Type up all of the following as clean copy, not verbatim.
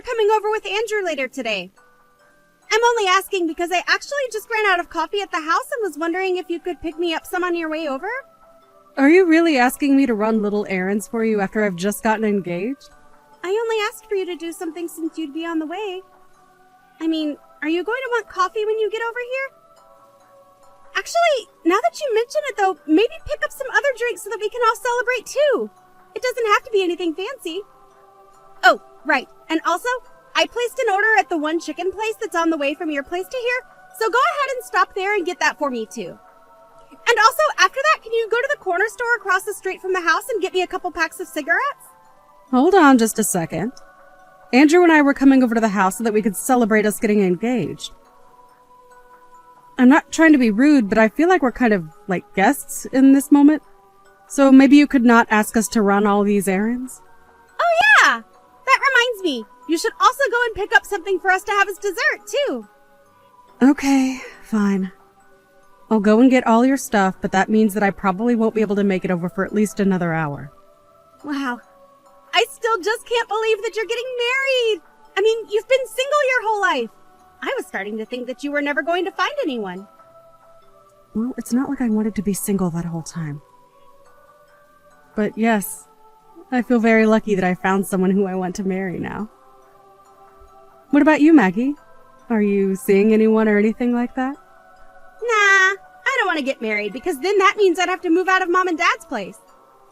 we're coming over with Andrew later today. I'm only asking because I actually just ran out of coffee at the house and was wondering if you could pick me up some on your way over. Are you really asking me to run little errands for you after I've just gotten engaged? I only asked for you to do something since you'd be on the way. I mean, are you going to want coffee when you get over here? Actually, now that you mention it though, maybe pick up some other drinks so that we can all celebrate too. It doesn't have to be anything fancy. Oh, right. And also, I placed an order at the one chicken place that's on the way from your place to here, so go ahead and stop there and get that for me too. And also, after that, can you go to the corner store across the street from the house and get me a couple packs of cigarettes? Hold on just a second. Andrew and I were coming over to the house so that we could celebrate us getting engaged. I'm not trying to be rude, but I feel like we're kind of like guests in this moment. So maybe you could not ask us to run all these errands? Oh yeah! That reminds me. You should also go and pick up something for us to have as dessert, too. Okay, fine. I'll go and get all your stuff, but that means that I probably won't be able to make it over for at least another hour. Wow. I still just can't believe that you're getting married. I mean, you've been single your whole life. I was starting to think that you were never going to find anyone. Well, it's not like I wanted to be single that whole time. But yes, I feel very lucky that I found someone who I want to marry now. What about you, Maggie? Are you seeing anyone or anything like that? Nah, I don't want to get married because then that means I'd have to move out of Mom and Dad's place.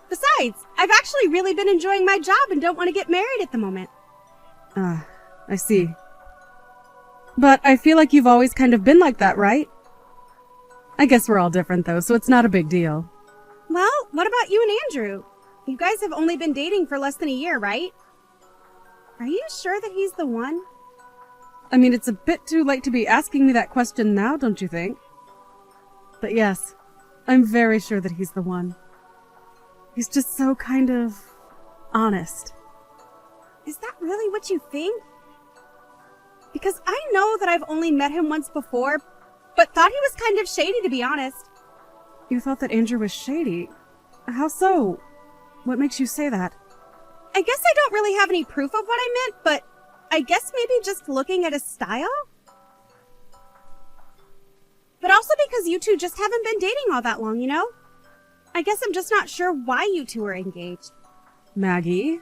Besides, I've actually really been enjoying my job and don't want to get married at the moment. I see. But I feel like you've always kind of been like that, right? I guess we're all different though, so it's not a big deal. Well, what about you and Andrew? You guys have only been dating for less than a year, right? Are you sure that he's the one? I mean, it's a bit too late to be asking me that question now, don't you think? But yes, I'm very sure that he's the one. He's just so kind of honest. Is that really what you think? Because I know that I've only met him once before, but thought he was kind of shady, to be honest. You thought that Andrew was shady? How so? What makes you say that? I guess I don't really have any proof of what I meant, but I guess maybe just looking at his style? But also because you two just haven't been dating all that long, you know? I guess I'm just not sure why you two are engaged. Maggie,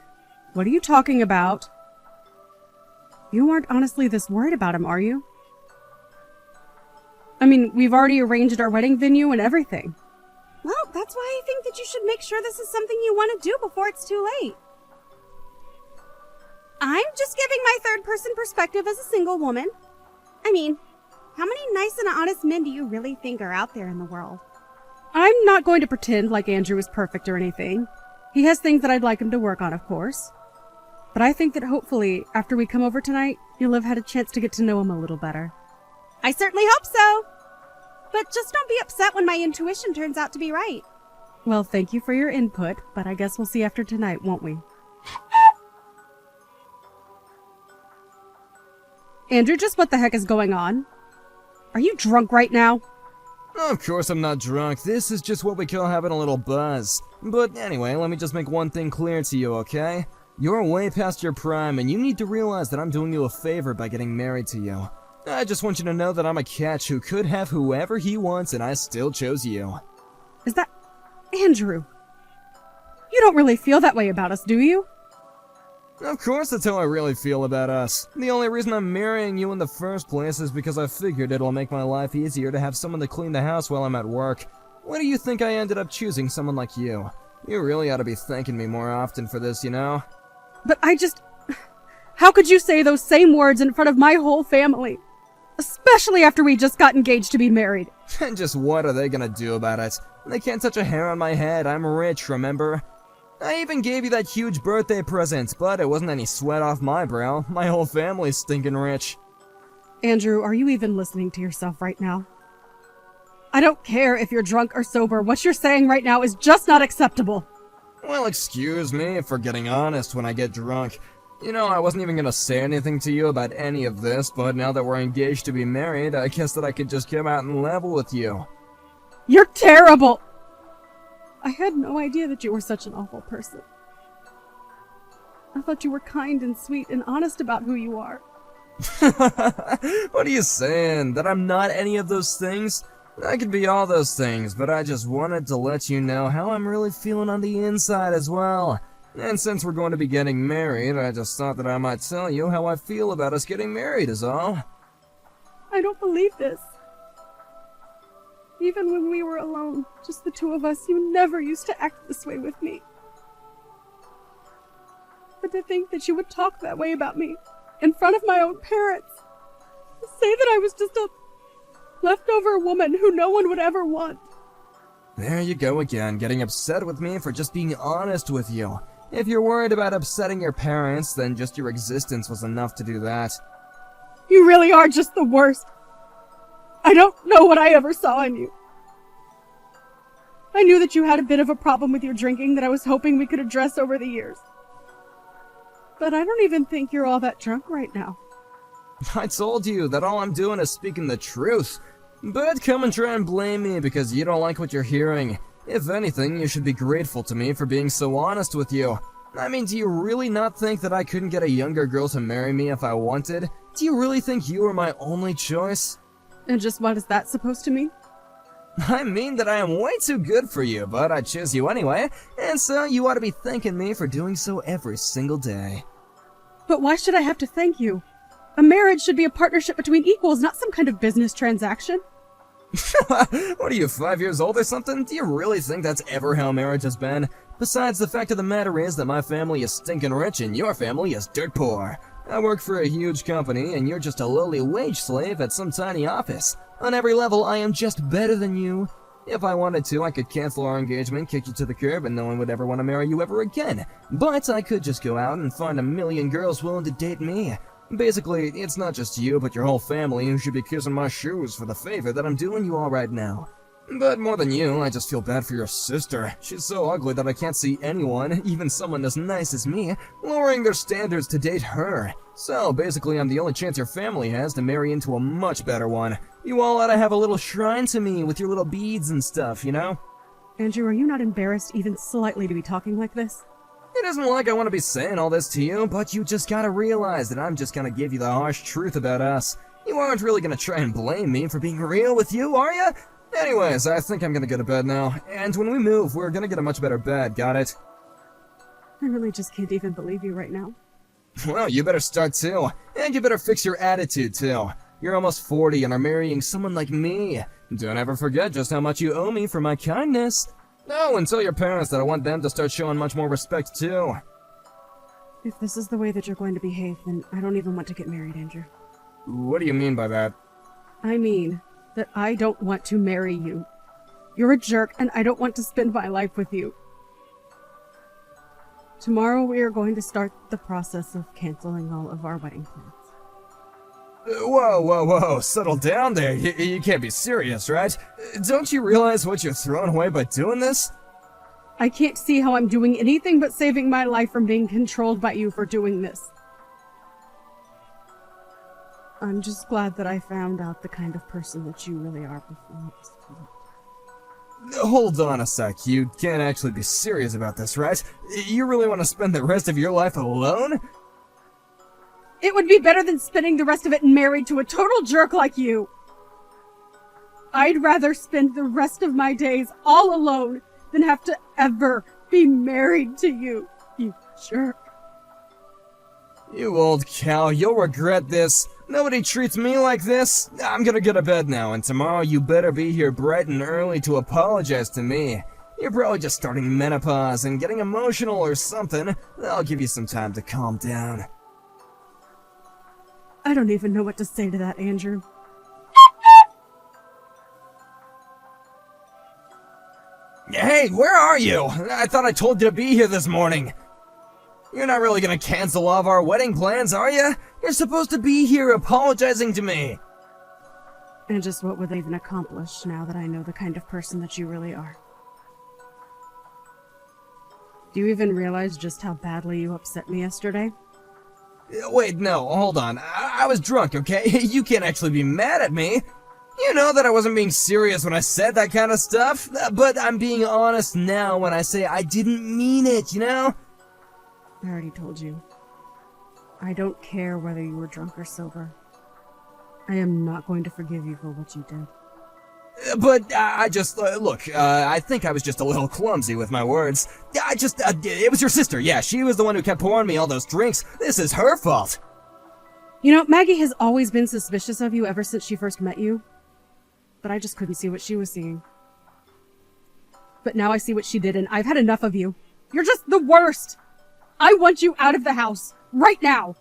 what are you talking about? You aren't honestly this worried about him, are you? I mean, we've already arranged our wedding venue and everything. Well, that's why I think that you should make sure this is something you want to do before it's too late. I'm just giving my third-person perspective as a single woman. I mean, how many nice and honest men do you really think are out there in the world? I'm not going to pretend like Andrew is perfect or anything. He has things that I'd like him to work on, of course. But I think that hopefully, after we come over tonight, you'll have had a chance to get to know him a little better. I certainly hope so. But just don't be upset when my intuition turns out to be right. Well, thank you for your input, but I guess we'll see after tonight, won't we? Andrew, just what the heck is going on? Are you drunk right now? Of course I'm not drunk. This is just what we call having a little buzz. But anyway, let me just make one thing clear to you, okay? You're way past your prime, and you need to realize that I'm doing you a favor by getting married to you. I just want you to know that I'm a catch who could have whoever he wants, and I still chose you. Is that... Andrew? You don't really feel that way about us, do you? Of course that's how I really feel about us. The only reason I'm marrying you in the first place is because I figured it'll make my life easier to have someone to clean the house while I'm at work. Why do you think I ended up choosing someone like you? You really ought to be thanking me more often for this, you know? But I just... How could you say those same words in front of my whole family? Especially after we just got engaged to be married. And just what are they gonna do about it? They can't touch a hair on my head. I'm rich, remember? I even gave you that huge birthday present, but it wasn't any sweat off my brow. My whole family's stinking rich. Andrew, are you even listening to yourself right now? I don't care if you're drunk or sober. What you're saying right now is just not acceptable. Well, excuse me for getting honest when I get drunk. You know, I wasn't even gonna say anything to you about any of this, but now that we're engaged to be married, I guess that I could just come out and level with you. You're terrible! I had no idea that you were such an awful person. I thought you were kind and sweet and honest about who you are. What are you saying? That I'm not any of those things? I could be all those things, but I just wanted to let you know how I'm really feeling on the inside as well. And since we're going to be getting married, I just thought that I might tell you how I feel about us getting married is all. I don't believe this. Even when we were alone, just the two of us, you never used to act this way with me. But to think that you would talk that way about me in front of my own parents, say that I was just a leftover woman who no one would ever want. There you go again, getting upset with me for just being honest with you. If you're worried about upsetting your parents, then just your existence was enough to do that. You really are just the worst. I don't know what I ever saw in you. I knew that you had a bit of a problem with your drinking that I was hoping we could address over the years. But I don't even think you're all that drunk right now. I told you that all I'm doing is speaking the truth. But come and try and blame me because you don't like what you're hearing. If anything, you should be grateful to me for being so honest with you. I mean, do you really not think that I couldn't get a younger girl to marry me if I wanted? Do you really think you were my only choice? And just what is that supposed to mean? I mean that I am way too good for you, but I choose you anyway, and so you ought to be thanking me for doing so every single day. But why should I have to thank you? A marriage should be a partnership between equals, not some kind of business transaction. What are you, 5 years old or something? Do you really think that's ever how marriage has been? Besides, the fact of the matter is that my family is stinking rich and your family is dirt poor. I work for a huge company and you're just a lowly wage slave at some tiny office. On every level, I am just better than you. If I wanted to, I could cancel our engagement, kick you to the curb, and no one would ever want to marry you ever again. But I could just go out and find a million girls willing to date me. Basically, it's not just you, but your whole family who should be kissing my shoes for the favor that I'm doing you all right now. But more than you, I just feel bad for your sister. She's so ugly that I can't see anyone, even someone as nice as me, lowering their standards to date her. So basically, I'm the only chance your family has to marry into a much better one. You all ought to have a little shrine to me with your little beads and stuff, you know? Andrew, are you not embarrassed even slightly to be talking like this? It isn't like I want to be saying all this to you, but you just gotta realize that I'm just gonna give you the harsh truth about us. You aren't really gonna try and blame me for being real with you, are ya? Anyways, I think I'm gonna go to bed now, and when we move, we're gonna get a much better bed, got it? I really just can't even believe you right now. Well, you better start too, and you better fix your attitude too. You're almost 40 and are marrying someone like me. Don't ever forget just how much you owe me for my kindness. Oh, and tell your parents that I want them to start showing much more respect too. If this is the way that you're going to behave, then I don't even want to get married, Andrew. What do you mean by that? I mean that I don't want to marry you. You're a jerk, and I don't want to spend my life with you. Tomorrow we are going to start the process of canceling all of our wedding plans. Whoa, settle down there. You can't be serious, right? Don't you realize what you're throwing away by doing this? I can't see how I'm doing anything but saving my life from being controlled by you for doing this. I'm just glad that I found out the kind of person that you really are before it's too late. Hold on a sec, you can't actually be serious about this, right? You really want to spend the rest of your life alone? It would be better than spending the rest of it married to a total jerk like you. I'd rather spend the rest of my days all alone than have to ever be married to you, you jerk. You old cow, you'll regret this. Nobody treats me like this. I'm gonna go to bed now, and tomorrow you better be here bright and early to apologize to me. You're probably just starting menopause and getting emotional or something. I'll give you some time to calm down. I don't even know what to say to that, Andrew. Hey, where are you? I thought I told you to be here this morning. You're not really gonna cancel all of our wedding plans, are you? You're supposed to be here apologizing to me. And just what would they even accomplish now that I know the kind of person that you really are? Do you even realize just how badly you upset me yesterday? Wait, no, hold on. I was drunk, okay? You can't actually be mad at me. You know that I wasn't being serious when I said that kind of stuff, but I'm being honest now when I say I didn't mean it, you know? I already told you. I don't care whether you were drunk or sober. I am not going to forgive you for what you did. But I just, look, I think I was just a little clumsy with my words. It was your sister, yeah, she was the one who kept pouring me all those drinks. This is her fault. You know, Maggie has always been suspicious of you ever since she first met you. But I just couldn't see what she was seeing. But now I see what she did, and I've had enough of you. You're just the worst! I want you out of the house, right now!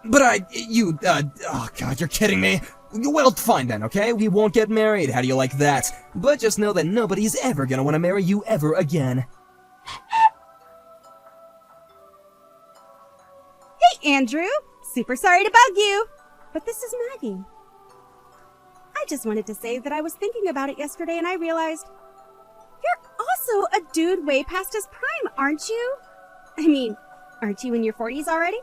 But oh god, you're kidding me. Well, fine then, okay? We won't get married, how do you like that? But just know that nobody's ever gonna want to marry you ever again. Hey, Andrew! Super sorry to bug you, but this is Maggie. I just wanted to say that I was thinking about it yesterday and I realized you're also a dude way past his prime, aren't you? I mean, aren't you in your 40s already?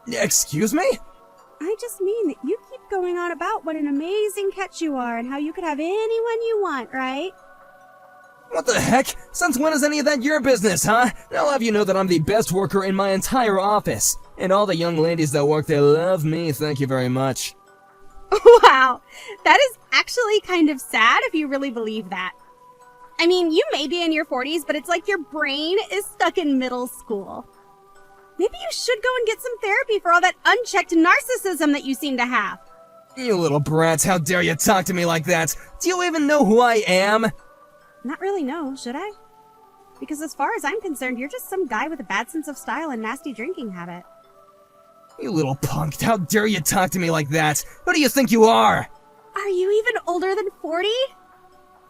Excuse me? I just mean that you keep going on about what an amazing catch you are and how you could have anyone you want, right? What the heck? Since when is any of that your business, huh? I'll have you know that I'm the best worker in my entire office. And all the young ladies that work there love me, thank you very much. Wow, that is actually kind of sad if you really believe that. I mean, you may be in your 40s, but it's like your brain is stuck in middle school. Maybe you should go and get some therapy for all that unchecked narcissism that you seem to have. You little brats, how dare you talk to me like that? Do you even know who I am? Not really, no, should I? Because as far as I'm concerned, you're just some guy with a bad sense of style and nasty drinking habit. You little punk, how dare you talk to me like that? Who do you think you are? Are you even older than 40?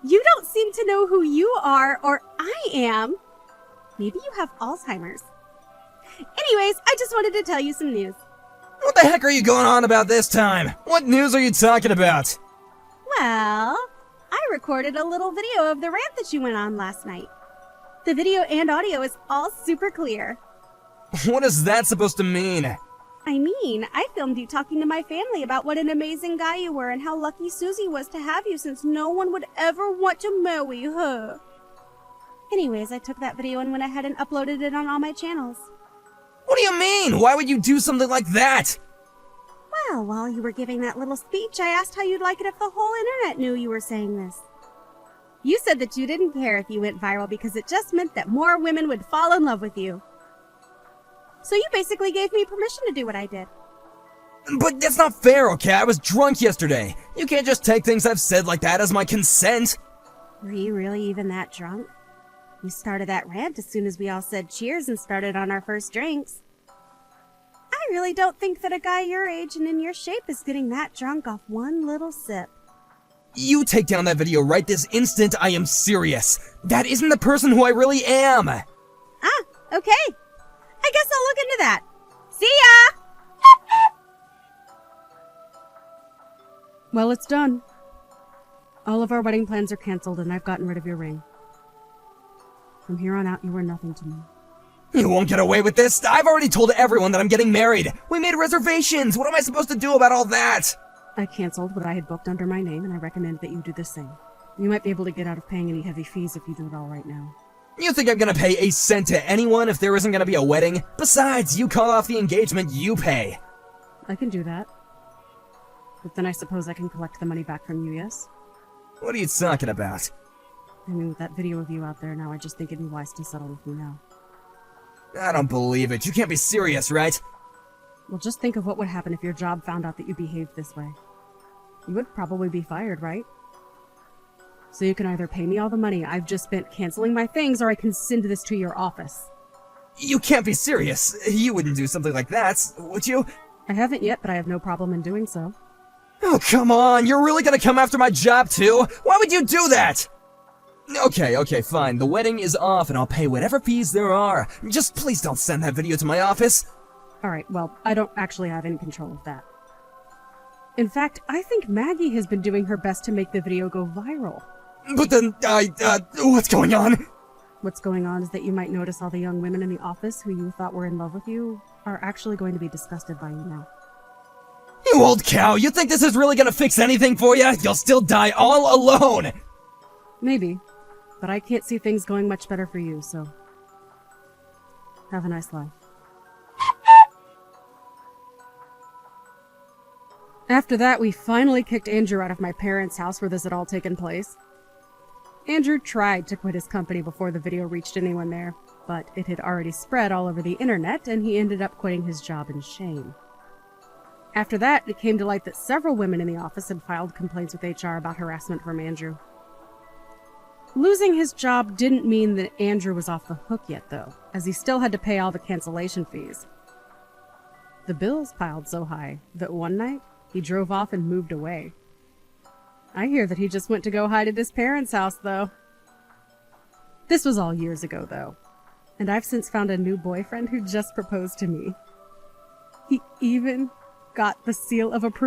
You don't seem to know who you are, or I am. Maybe you have Alzheimer's. Anyways, I just wanted to tell you some news. What the heck are you going on about this time? What news are you talking about? Well, I recorded a little video of the rant that you went on last night. The video and audio is all super clear. What is that supposed to mean? I mean, I filmed you talking to my family about what an amazing guy you were and how lucky Susie was to have you since no one would ever want to marry her. Anyways, I took that video and went ahead and uploaded it on all my channels. What do you mean? Why would you do something like that? Well, while you were giving that little speech, I asked how you'd like it if the whole internet knew you were saying this. You said that you didn't care if you went viral because it just meant that more women would fall in love with you. So you basically gave me permission to do what I did. But that's not fair, okay? I was drunk yesterday. You can't just take things I've said like that as my consent. Were you really even that drunk? You started that rant as soon as we all said cheers and started on our first drinks. I really don't think that a guy your age and in your shape is getting that drunk off one little sip. You take down that video right this instant, I am serious. That isn't the person who I really am. Ah, okay. I guess I'll look into that. See ya! Well, it's done. All of our wedding plans are canceled and I've gotten rid of your ring. From here on out, you are nothing to me. You won't get away with this. I've already told everyone that I'm getting married. We made reservations. What am I supposed to do about all that? I canceled what I had booked under my name and I recommend that you do the same. You might be able to get out of paying any heavy fees if you do it all right now. You think I'm gonna pay a cent to anyone if there isn't gonna be a wedding? Besides, you call off the engagement, you pay. I can do that. But then I suppose I can collect the money back from you, yes? What are you talking about? I mean, with that video of you out there now, I just think it'd be wise to settle with me now. I don't believe it. You can't be serious, right? Well, just think of what would happen if your job found out that you behaved this way. You would probably be fired, right? So you can either pay me all the money I've just spent canceling my things, or I can send this to your office. You can't be serious. You wouldn't do something like that, would you? I haven't yet, but I have no problem in doing so. Oh, come on. You're really gonna come after my job, too? Why would you do that? Okay, fine. The wedding is off, and I'll pay whatever fees there are. Just please don't send that video to my office. Alright, well, I don't actually have any control of that. In fact, I think Maggie has been doing her best to make the video go viral. But then, what's going on? What's going on is that you might notice all the young women in the office who you thought were in love with you are actually going to be disgusted by you now. You old cow, you think this is really gonna fix anything for you? You'll still die all alone! Maybe, but I can't see things going much better for you, so... Have a nice life. After that, we finally kicked Andrew out of my parents' house where this had all taken place. Andrew tried to quit his company before the video reached anyone there, but it had already spread all over the internet, and he ended up quitting his job in shame. After that, it came to light that several women in the office had filed complaints with HR about harassment from Andrew. Losing his job didn't mean that Andrew was off the hook yet, though, as he still had to pay all the cancellation fees. The bills piled so high that one night, he drove off and moved away. I hear that he just went to go hide at his parents' house, though. This was all years ago, though, and I've since found a new boyfriend who just proposed to me. He even got the seal of approval